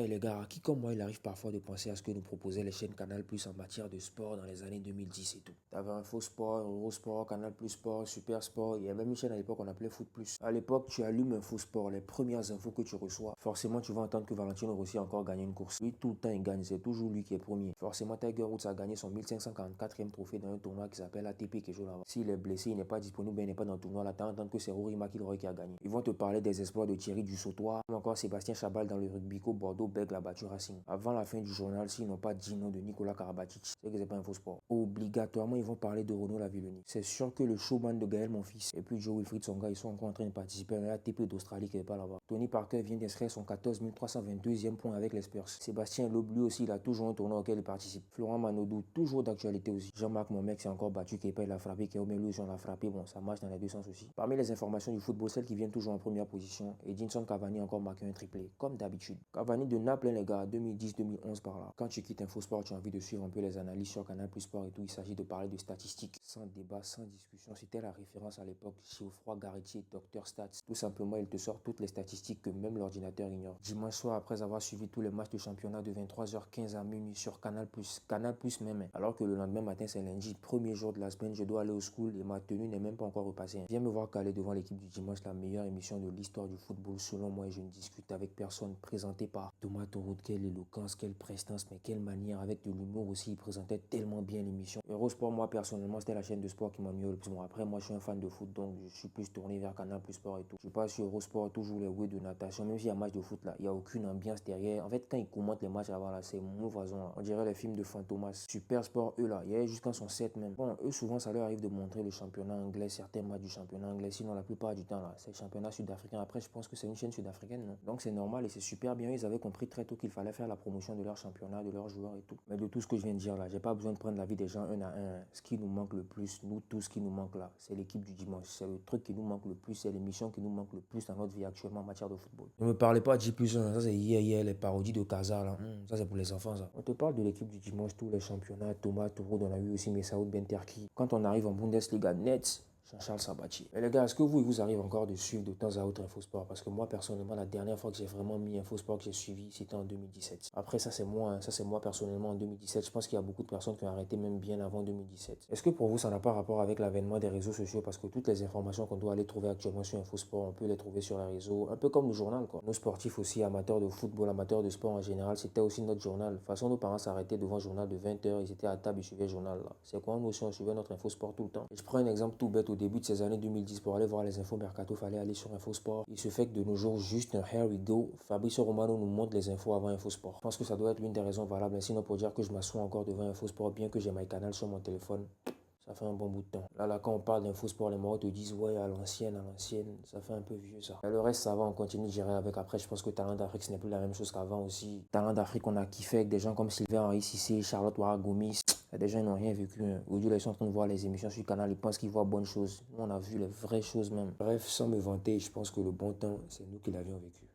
Eh les gars, qui comme moi, il arrive parfois de penser à ce que nous proposaient les chaînes Canal Plus en matière de sport dans les années 2010 et tout. T'avais Info Sport, Eurosport, Canal Plus Sport, Super Sport. Il y a même une chaîne à l'époque qu'on appelait Foot Plus. À l'époque, tu allumes Info Sport, les premières infos que tu reçois. Forcément, tu vas entendre que Valentino Rossi a encore gagné une course. Lui, tout le temps, il gagne. C'est toujours lui qui est premier. Forcément, Tiger Woods a gagné son 1544e trophée dans un tournoi qui s'appelle ATP qui joue là-bas. S'il est blessé, il n'est pas disponible, il n'est pas dans le tournoi. Là, t'entends que c'est Rory McIlroy qui a gagné. Ils vont te parler des exploits de Thierry Dussautoir, ou encore Sébastien Chabal dans le rugby qu'au Bordeaux-Bègles a battu Racing. Avant la fin du journal, s'ils n'ont pas dit nom de Nicolas Karabatic, c'est que c'est pas un faux sport. Obligatoirement, ils vont parler de Renaud Lavillenie. C'est sûr que le showman de Gaël Monfils et puis Joe Wilfried Songa, ils sont encore en train de participer à l'ATP d'Australie qui n'est pas là-bas. Tony Parker vient d'inscrire son 14 322e point avec les Spurs. Sébastien Loeb, lui aussi, il a toujours un tournoi auquel il participe. Florent Manodou, toujours d'actualité aussi. Jean-Marc Monmec s'est encore battu, Kepa il a frappé, Kéomé lui aussi on l'a frappé. Bon, ça marche dans les deux sens aussi. Parmi les informations du football, celles qui viennent toujours en première position, Edinson Cavani a encore marqué un triplé, comme d'habitude. Cavani de Naples, les gars, 2010-2011 par là. Quand tu quittes InfoSport, tu as envie de suivre un peu les analyses sur Canal Plus Sport et tout. Il s'agit de parler de statistiques, sans débat, sans discussion. C'était la référence à l'époque. Geoffroy Garretier, Dr Stats. Tout simplement, il te sort toutes les statistiques que même l'ordinateur ignore. Dimanche soir, après avoir suivi tous les matchs de championnat de 23h15 à minuit sur Canal Plus même. Alors que le lendemain matin, c'est lundi, premier jour de la semaine, je dois aller au school et ma tenue n'est même pas encore repassée. Viens me voir caler devant l'équipe du dimanche, la meilleure émission de l'histoire du football selon moi, et je ne discute avec personne. Présenté par Thomas Toroud, quelle éloquence, quelle prestance, mais quelle manière, avec de l'humour aussi, il présentait tellement bien l'émission. Eurosport, moi personnellement, c'était la chaîne de sport qui m'a mieux le plus. Bon, après, moi je suis un fan de foot, donc je suis plus tourné vers Canal Plus Sport et tout. Je passe sur Eurosport, toujours les way de natation, même s'il y a un match de foot là, il n'y a aucune ambiance derrière. En fait, quand ils commentent les matchs là-bas, là, c'est mon voisin là. On dirait les films de Fantomas. Super Sport, eux là, il y a jusqu'en son 7 même. Bon, eux souvent, ça leur arrive de montrer le championnat anglais, certains matchs du championnat anglais, sinon la plupart du temps là, c'est le championnat sud-africain. Après, je pense que c'est une chaîne sud-africaine, non? Donc c'est normal et c'est super bien. Ils avaient compris très tôt qu'il fallait faire la promotion de leur championnat, de leurs joueurs et tout. Mais de tout ce que je viens de dire là, j'ai pas besoin de prendre l'avis des gens un à un. Ce qui nous manque le plus, nous, tout ce qui nous manque là, c'est l'équipe du dimanche. C'est le truc qui nous manque le plus, c'est l'émission qui nous manque le plus dans notre vie actuellement en matière de football. Ne me parlez pas de J+1, ça c'est hier, les parodies de Casa là. Ça c'est pour les enfants ça. On te parle de l'équipe du dimanche, tous les championnats, Thomas Tuchel, on a eu aussi Messaoud Benterki. Quand on arrive en Bundesliga, Nets, Jean-Charles Sabatier. Mais les gars, est-ce que il vous arrive encore de suivre de temps à autre InfoSport? Parce que moi, personnellement, la dernière fois que j'ai vraiment mis InfoSport que j'ai suivi, c'était en 2017. Après, ça c'est moi, hein. Ça c'est moi personnellement en 2017. Je pense qu'il y a beaucoup de personnes qui ont arrêté même bien avant 2017. Est-ce que pour vous, ça n'a pas rapport avec l'avènement des réseaux sociaux? Parce que toutes les informations qu'on doit aller trouver actuellement sur InfoSport, on peut les trouver sur les réseaux, un peu comme le journal, quoi. Nos sportifs aussi, amateurs de football, amateurs de sport en général, c'était aussi notre journal. De toute façon, nos parents s'arrêtaient devant le journal de 20h, ils étaient à table, ils suivaient le journal là. C'est quoi, nous aussi, on suivait notre InfoSport tout le temps. Et je prends un exemple tout bête. Au début de ces années 2010, pour aller voir les infos mercato, fallait aller sur InfoSport. Il se fait que de nos jours, juste un here we go, Fabrizio Romano nous montre les infos avant InfoSport. Je pense que ça doit être l'une des raisons valables. Sinon, pour dire que je m'assois encore devant InfoSport, bien que j'ai MyCanal sur mon téléphone, ça fait un bon bout de temps. Là, quand on parle d'InfoSport, les morts te disent ouais, à l'ancienne, ça fait un peu vieux ça. Et le reste, ça va, on continue de gérer avec. Après, je pense que Talent d'Afrique, ce n'est plus la même chose qu'avant aussi. Talent d'Afrique, on a kiffé avec des gens comme Sylvain Henri Cissé, Charlotte Ouara Gomis. Il y a des gens qui n'ont rien vécu. Aujourd'hui, ils sont en train de voir les émissions sur le canal, ils pensent qu'ils voient bonnes choses. Nous, on a vu les vraies choses même. Bref, sans me vanter, je pense que le bon temps, c'est nous qui l'avions vécu.